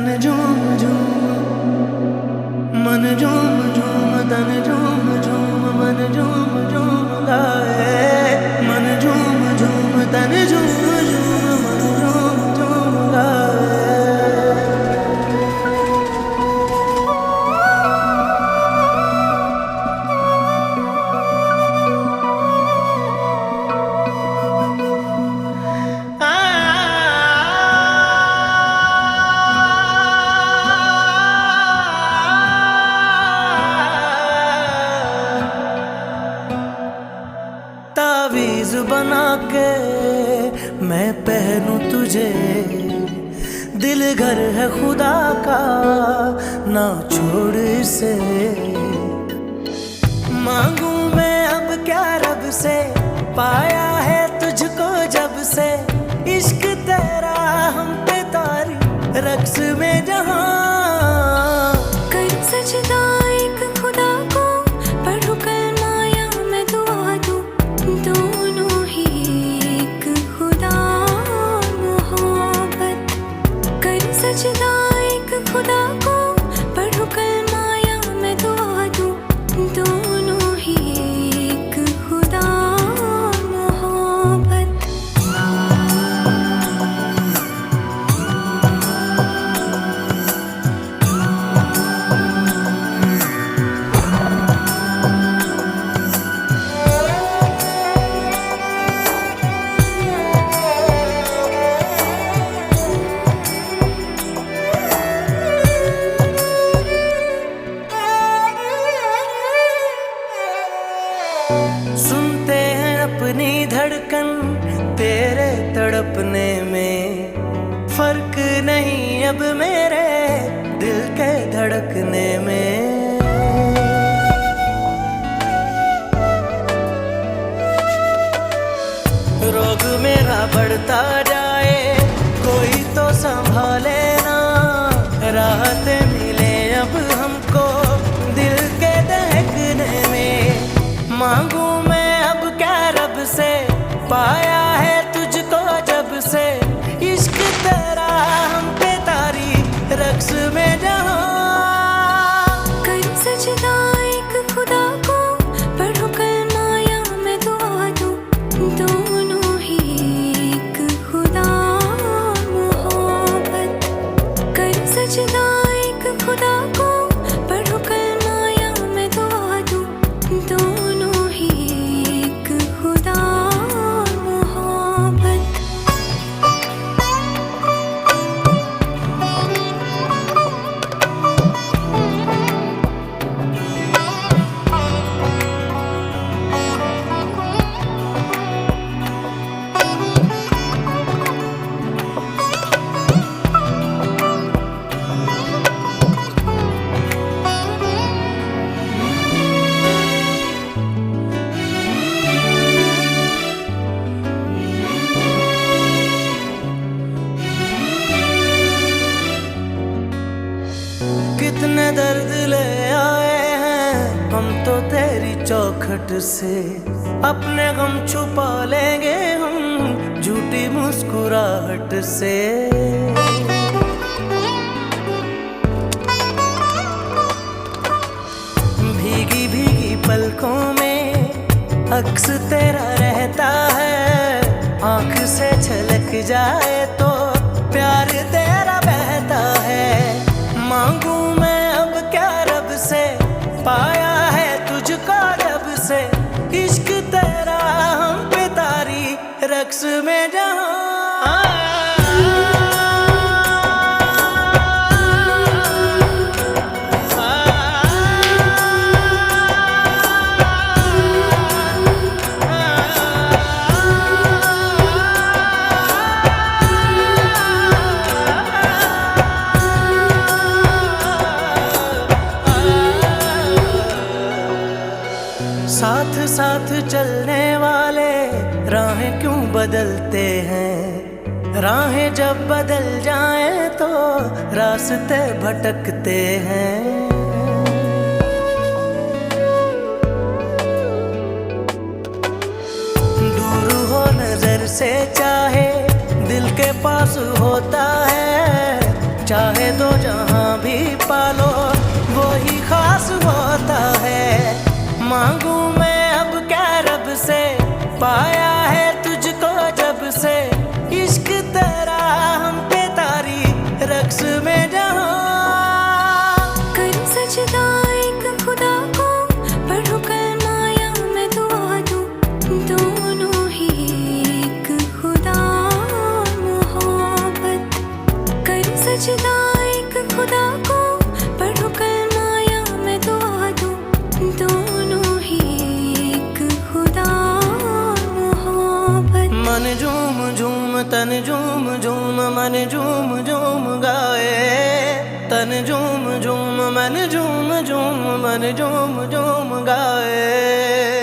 तन झूम झूम, मन झूम झूम, तन झूम झूम, मन झूम झूम गाए। मन झूम झूम, तन झूम झूम, मन झूम झूम गाए। तावीज़ बना के मैं पहनूं तुझे, दिल घर है खुदा का ना छोड़ इसे। मांगू मैं अब क्या रब से, पाया है तुझको जब से। इश्क तेरा हम पे तारी रक्स में जहां। कर सजदा एक खुदा को, पढ़ू कलमा या मैं दुआ दूं। दोनों ही एक खुदा मोहब्बत। कर सजदा एक खुदा को, पढ़ू कलमा या मैं दुआ दूं। दोनों ही एक खुदा मोहब्बत। सुनते हैं अपनी धड़कन तेरे तड़पने में। फर्क नहीं अब मेरे दिल के धड़कने में। रोग मेरा बढ़ता जाए, कोई तो संभाले ना। राहतें मिले अब हमको दिल के दहकने में। मांगू मैं अब क्या रब से, पाया है तुझको जब से। इश्क तेरा हम पे तारी रक्स में जहां। कर सजदा एक खुदा को, पढ़ो कलमा या मैं दुआ दूं। दोनों ही एक खुदा मोहब्बत। कर सजदा एक खुदा को, पढ़ो कलमा या मैं दुआ दूं। दोनों ही एक खुदा मोहब्बत। कितने दर्द ले आए हैं हम तो तेरी चौखट से। अपने गम छुपा लेंगे हम झूठी मुस्कुराहट से। भीगी भीगी पलकों में अक्स तेरा रहता है। आंख से छलक जाए तो प्यार तेरा बहता है। मांगू मैं अब क्या रब से, पाया है तुझको जब से। इश्क तेरा हम पे तारी रक्स में जहां। साथ साथ चलने वाले राहें क्यों बदलते हैं। राहें जब बदल जाएं तो रास्ते भटकते हैं। दूर हो नजर से चाहे दिल के पास होता है। चाहे दो पाया है तुझको जब से, इश्क तेरा हम पे तारी रक्स में जहाँ। कर सजदा एक खुदा को, पढ़ो कलमा या मैं दुआ दूं, दोनों ही एक खुदा मोहब्बत। कर सजदा एक खुदा को, पढ़ो कलमा या मैं दुआ दूं, दोनों ही एक खुदा मोहब्बत। मन झूम झूम तन झूम झूम मन झूम झूम गाए, तन झूम झूम मन झूम झूम मन झूम झूम गाए।